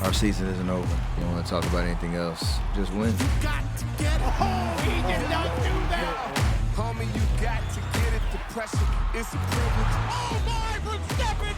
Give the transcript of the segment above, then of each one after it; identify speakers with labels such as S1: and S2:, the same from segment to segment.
S1: our season isn't over. You don't want to talk about anything else. Just win.
S2: You got to get it. Oh, he did not do that. Homie, you got to get it. The pressure is a privilege. Oh, my, from Steph Curry.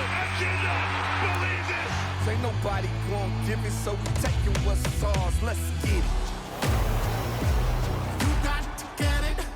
S2: I cannot believe this. Ain't nobody gonna give it, so we taking what's ours. Let's get it. You got to get it.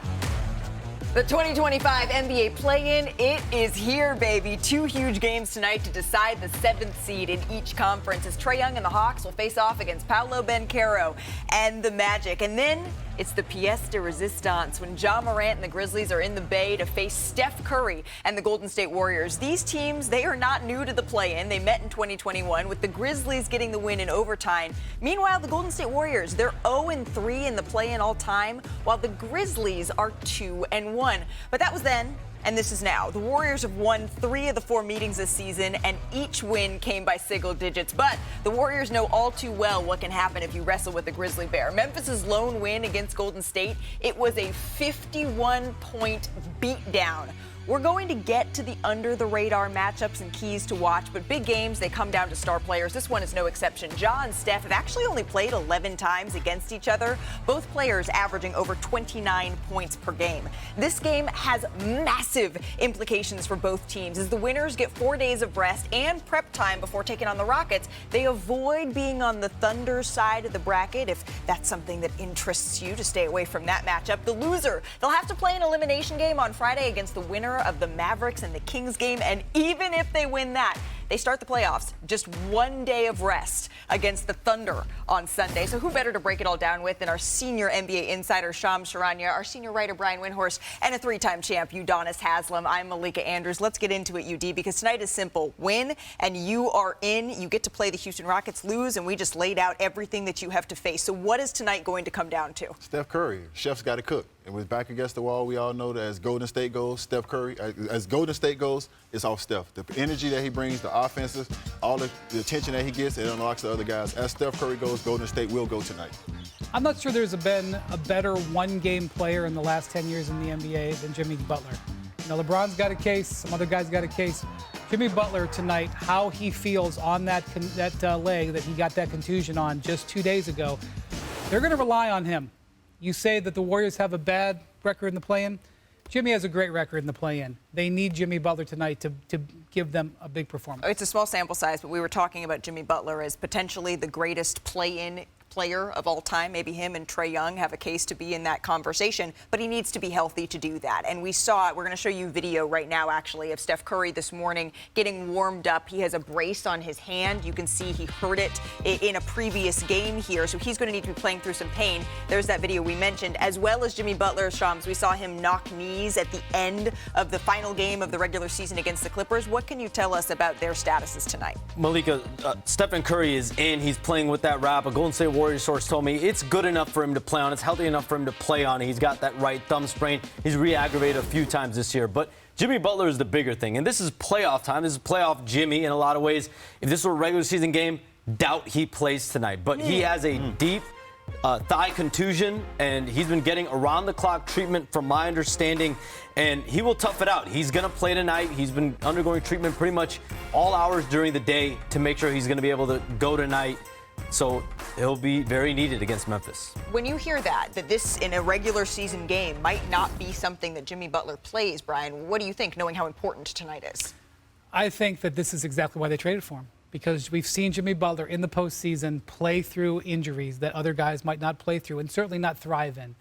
S3: The 2025 NBA play-in, it is here, baby. 2 huge games tonight to decide the 7th seed in each conference as Trae Young and the Hawks will face off against Paolo Banchero and the Magic. And then it's the pièce de résistance when Morant and the Grizzlies are in the Bay to face Steph Curry and the Golden State Warriors. These teams, they are not new to the play-in. They met in 2021 with the Grizzlies getting the win in overtime. Meanwhile, the Golden State Warriors, they're 0-3 in the play-in all time, while the Grizzlies are 2-1. But that was then, and this is now. The Warriors have won 3 of the 4 meetings this season, and each win came by single digits. But the Warriors know all too well what can happen if you wrestle with a Grizzly Bear. Memphis's lone win against Golden State, it was a 51-point beatdown. We're going to get to the under-the-radar matchups and keys to watch, but big games, they come down to star players. This one is no exception. Ja and Steph have actually only played 11 times against each other, both players averaging over 29 points per game. This game has massive implications for both teams. As the winners get 4 days of rest and prep time before taking on the Rockets, they avoid being on the Thunder's side of the bracket, if that's something that interests you, to stay away from that matchup. The loser, they'll have to play an elimination game on Friday against the winner of the Mavericks and the Kings game, and even if they win that, they start the playoffs just 1 day of rest against the Thunder on Sunday. So who better to break it all down with than our senior NBA insider, Charania, our senior writer, Brian Windhorst, and a 3-time champ, Udonis Haslem. I'm Malika Andrews. Let's get into it, UD, because tonight is simple. Win, and you are in. You get to play the Houston Rockets. Lose, and we just laid out everything that you have to face. So what is tonight going to come down to?
S4: Steph Curry. Chef's got to cook. And with back against the wall, we all know that as Golden State goes, Steph Curry, as Golden State goes, it's off Steph. The energy that he brings, the offenses, all the attention that he gets, it unlocks the other guys. As Steph Curry goes, Golden State will go tonight.
S5: I'm not sure there's been a better one-game player in the last 10 years in the NBA than Jimmy Butler. You know, LeBron's got a case, some other guys got a case. Jimmy Butler tonight, how he feels on that leg that he got that contusion on just 2 days ago, they're going to rely on him. You say that the Warriors have a bad record in the play-in. Jimmy has a great record in the play-in. They need Jimmy Butler tonight to give them a big performance.
S3: It's a small sample size, but we were talking about Jimmy Butler as potentially the greatest play-in player of all time. Maybe him and Trae Young have a case to be in that conversation, but he needs to be healthy to do that. And we saw it. We're going to show you video right now, actually, of Steph Curry this morning getting warmed up. He has a brace on his hand. You can see he hurt it in a previous game here, so he's going to need to be playing through some pain. There's that video we mentioned, as well as Jimmy Butler. Shams, we saw him knock knees at the end of the final game of the regular season against the Clippers. What can you tell us about their statuses tonight?
S6: Malika, Stephen Curry is in. He's playing with that wrap. A Golden State Warriors source told me it's good enough for him to play on. It's healthy enough for him to play on. He's got that right thumb sprain. He's re-aggravated a few times this year. But Jimmy Butler is the bigger thing. And this is playoff time. This is playoff Jimmy in a lot of ways. If this were a regular season game, doubt he plays tonight. But he has a deep thigh contusion, and he's been getting around-the-clock treatment from my understanding, and he will tough it out. He's going to play tonight. He's been undergoing treatment pretty much all hours during the day to make sure he's going to be able to go tonight. So he'll be very needed against Memphis.
S3: When you hear that this in a regular season game might not be something that Jimmy Butler plays, Brian, what do you think, knowing how important tonight is?
S5: I think that this is exactly why they traded for him, because we've seen Jimmy Butler in the postseason play through injuries that other guys might not play through and certainly not thrive in.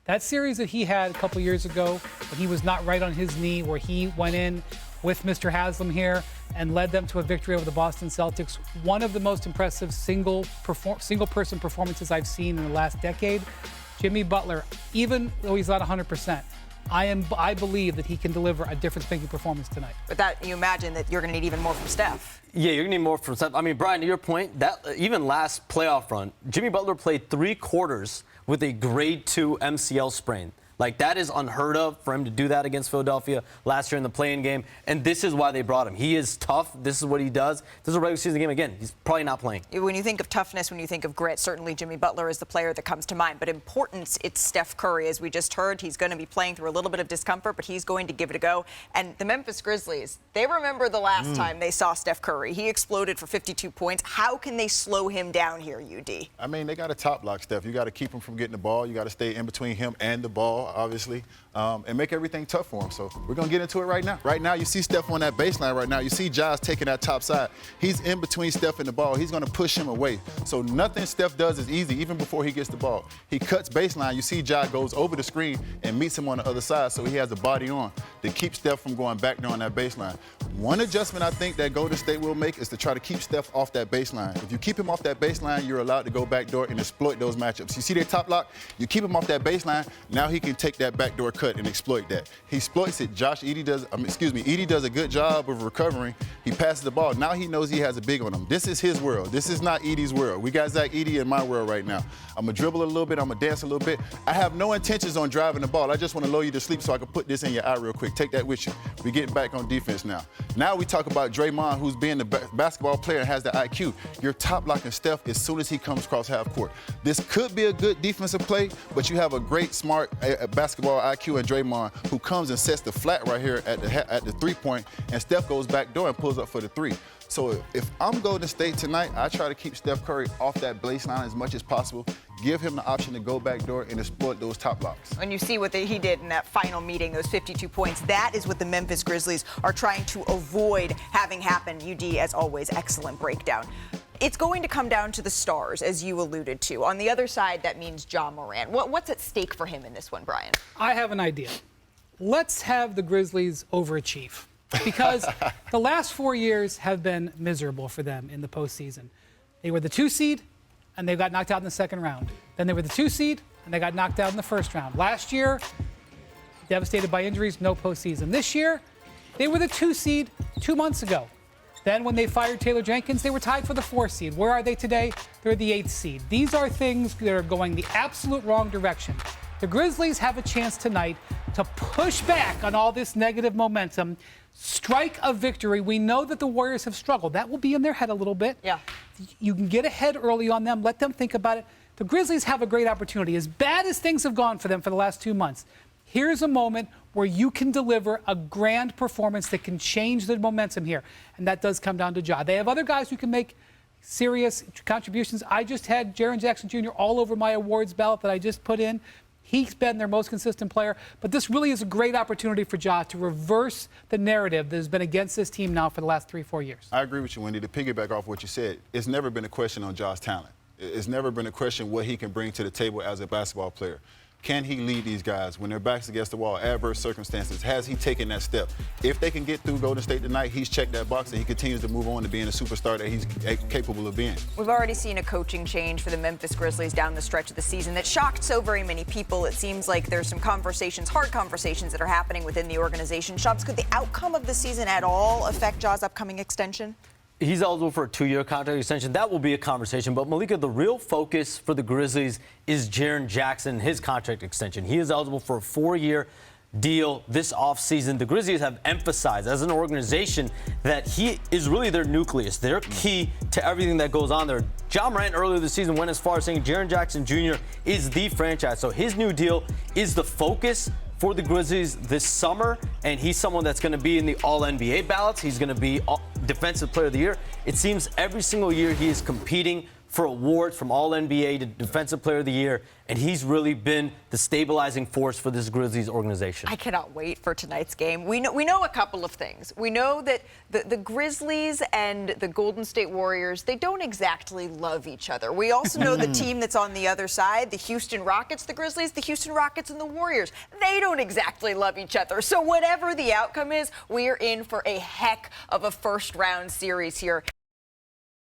S5: That series that he had a couple years ago when he was not right on his knee, where he went in with Mr. Haslem here and led them to a victory over the Boston Celtics, one of the most impressive single-person performances I've seen in the last decade. Jimmy Butler, even though he's not 100%, I believe that he can deliver a difference-making performance tonight.
S3: But that, you imagine that you're going to need even more from Steph.
S6: Yeah, you're going to need more from Steph. I mean, Brian, to your point, that even last playoff run, Jimmy Butler played 3 quarters with a grade 2 MCL sprain. Like, that is unheard of for him to do that against Philadelphia last year in the play-in game. And this is why they brought him. He is tough. This is what he does. This is a regular season game. Again, he's probably not playing.
S3: When you think of toughness, when you think of grit, certainly Jimmy Butler is the player that comes to mind. But importance, it's Steph Curry. As we just heard, he's going to be playing through a little bit of discomfort, but he's going to give it a go. And the Memphis Grizzlies, they remember the last time they saw Steph Curry. He exploded for 52 points. How can they slow him down here, UD?
S4: I mean, they got to top block Steph. You got to keep him from getting the ball. You got to stay in between him and the ball, obviously. And make everything tough for him. So we're going to get into it right now. Right now, you see Steph on that baseline right now. You see Josh taking that top side. He's in between Steph and the ball. He's going to push him away. So nothing Steph does is easy, even before he gets the ball. He cuts baseline. You see Josh goes over the screen and meets him on the other side, so he has a body on to keep Steph from going back there on that baseline. One adjustment I think that Golden State will make is to try to keep Steph off that baseline. If you keep him off that baseline, you're allowed to go backdoor and exploit those matchups. You see their top lock? You keep him off that baseline, now he can take that backdoor cut and exploit that. He exploits it. Edey does a good job of recovering. He passes the ball. Now he knows he has a big on him. This is his world. This is not Edey's world. We got Zach Edey in my world right now. I'm going to dribble a little bit. I'm going to dance a little bit. I have no intentions on driving the ball. I just want to lull you to sleep so I can put this in your eye real quick. Take that with you. We're getting back on defense now. Now we talk about Draymond, who's being the basketball player and has the IQ. You're top blocking Steph as soon as he comes across half court. This could be a good defensive play, but you have a great, smart basketball IQ in Draymond, who comes and sets the flat right here at the three-point, and Steph goes back door and pulls up for the three. So if I'm Golden State tonight, I try to keep Steph Curry off that baseline as much as possible. Give him the option to go back door and exploit those top blocks.
S3: When you see what he did in that final meeting, those 52 points, that is what the Memphis Grizzlies are trying to avoid having happen. UD, as always, excellent breakdown. It's going to come down to the stars, as you alluded to. On the other side, that means Ja Morant. What's at stake for him in this one, Brian?
S5: I have an idea. Let's have the Grizzlies overachieve, because the last 4 years have been miserable for them in the postseason. They were the 2 seed, and they got knocked out in the second round. Then they were the 2 seed, and they got knocked out in the first round. Last year, devastated by injuries, no postseason. This year, they were the 2 seed 2 months ago. Then when they fired Taylor Jenkins, they were tied for the 4 seed. Where are they today? They're the 8th seed. These are things that are going the absolute wrong direction. The Grizzlies have a chance tonight to push back on all this negative momentum, strike a victory. We know that the Warriors have struggled. That will be in their head a little bit.
S3: Yeah.
S5: You can get ahead early on them, let them think about it. The Grizzlies have a great opportunity. As bad as things have gone for them for the last 2 months, here's a moment where you can deliver a grand performance that can change the momentum here. And that does come down to Ja. They have other guys who can make serious contributions. I just had Jaren Jackson Jr. all over my awards ballot that I just put in. He's been their most consistent player. But this really is a great opportunity for Ja to reverse the narrative that has been against this team now for the last 3-4 years.
S4: I agree with you, Wendy. To piggyback off what you said, it's never been a question on Ja's talent. It's never been a question what he can bring to the table as a basketball player. Can he lead these guys when their backs against the wall, adverse circumstances? Has he taken that step? If they can get through Golden State tonight, he's checked that box and he continues to move on to being a superstar that he's capable of being.
S3: We've already seen a coaching change for the Memphis Grizzlies down the stretch of the season that shocked so very many people. It seems like there's some conversations, hard conversations that are happening within the organization. Shubs, could the outcome of the season at all affect Ja's upcoming extension?
S6: He's eligible for a 2-year contract extension. That will be a conversation. But, Malika, the real focus for the Grizzlies is Jaren Jackson, his contract extension. He is eligible for a 4-year deal this offseason. The Grizzlies have emphasized as an organization that he is really their nucleus. They're key to everything that goes on there. Ja Morant earlier this season went as far as saying Jaren Jackson Jr. is the franchise. So his new deal is the focus for the Grizzlies this summer, and he's someone that's going to be in the All-NBA ballots. He's going to be Defensive Player of the Year. It seems every single year he is competing for awards from All-NBA to Defensive Player of the Year, and he's really been the stabilizing force for this Grizzlies organization.
S3: I cannot wait for tonight's game. We know a couple of things. We know that the Grizzlies and the Golden State Warriors, they don't exactly love each other. We also know the team that's on the other side, the Houston Rockets, the Grizzlies, the Houston Rockets, and the Warriors. They don't exactly love each other. So whatever the outcome is, we are in for a heck of a first-round series here.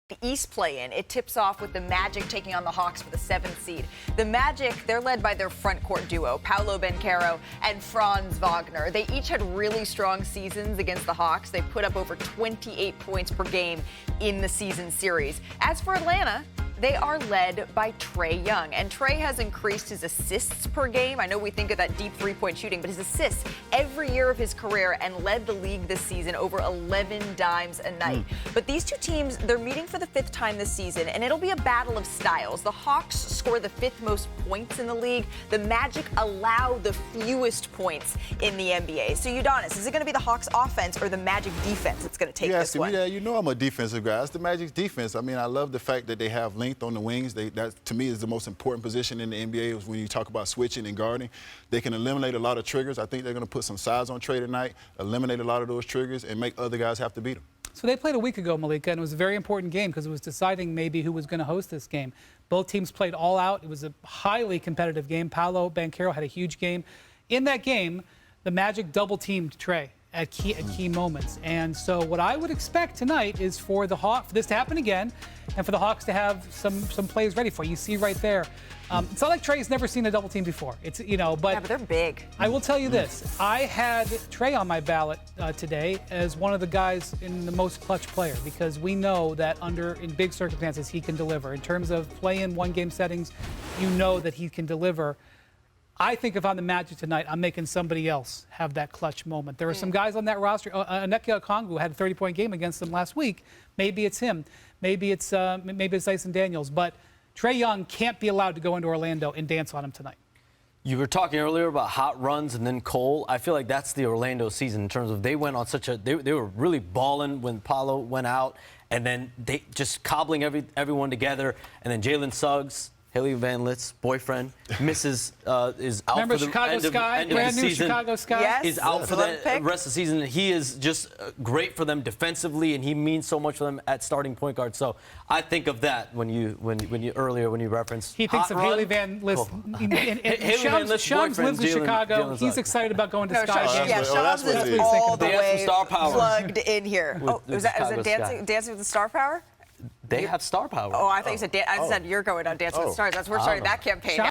S3: The East play-in, it tips off with the Magic taking on the Hawks for the 7th seed. The Magic, they're led by their front court duo, Paolo Banchero and Franz Wagner. They each had really strong seasons against the Hawks. They put up over 28 points per game in the season series. As for Atlanta, they are led by Trae Young. And Trae has increased his assists per game. I know we think of that deep three-point shooting, but his assists every year of his career and led the league this season over 11 dimes a night. But these two teams, they're meeting for the 5th time this season, and it'll be a battle of styles. The Hawks score the 5th most points in the league. The Magic allow the fewest points in the NBA. So, Udonis, is it going to be the Hawks offense or the Magic defense that's going to take this one?
S4: Yeah, you know I'm a defensive guy. It's the Magic's defense. I mean, I love the fact that they have length on the wings. That, to me, is the most important position in the NBA is when you talk about switching and guarding. They can eliminate a lot of triggers. I think they're going to put some size on Trae tonight, eliminate a lot of those triggers, and make other guys have to beat them.
S5: So they played a week ago, Malika, and it was a very important game because it was deciding maybe who was going to host this game. Both teams played all out. It was a highly competitive game. Paolo Banchero had a huge game. In that game, the Magic double-teamed Trae at key moments. And so what I would expect tonight is for this to happen again and for the Hawks to have some plays ready for you. You see right there. It's not like Trae's never seen a double team before. It's, but,
S3: yeah, but they're big.
S5: I will tell you this. I had Trae on my ballot today as one of the guys in the most clutch player because we know that in big circumstances he can deliver. In terms of play-in one-game settings, you know that he can deliver. I think if I'm the Magic tonight, I'm making somebody else have that clutch moment. There are some guys on that roster. Onyeka Okongwu had a 30-point game against them last week. Maybe it's him. Maybe it's Dyson Daniels. But Trae Young can't be allowed to go into Orlando and dance on him tonight.
S6: You were talking earlier about hot runs and then cold. I feel like that's the Orlando season in terms of they went on they were really balling when Paolo went out, and then they just cobbling everyone together, and then Jalen Suggs, Haley Van Lit's boyfriend, is out
S5: Remember
S6: for the
S5: Chicago
S6: end
S5: Sky,
S6: of the
S5: brand new
S6: season.
S5: Chicago Sky?
S3: Yes.
S6: Is out for the
S3: pick.
S6: rest of the season. He is just great for them defensively, and he means so much for them at starting point guard. So I think of that when you referenced.
S5: He thinks of Haley Van Lith. Shams lives in Chicago. He's excited about going to Sky games.
S3: Yeah, Shams
S4: what it
S3: is
S4: is.
S3: all the
S6: They have some
S3: way
S6: star power.
S3: plugged in here.
S6: With
S3: Is it
S6: Chicago
S3: Dancing with the Star Power?
S6: They have star power.
S3: Oh, I thought you said I said you're going on Dancing with the Stars. That's where we're starting that campagn.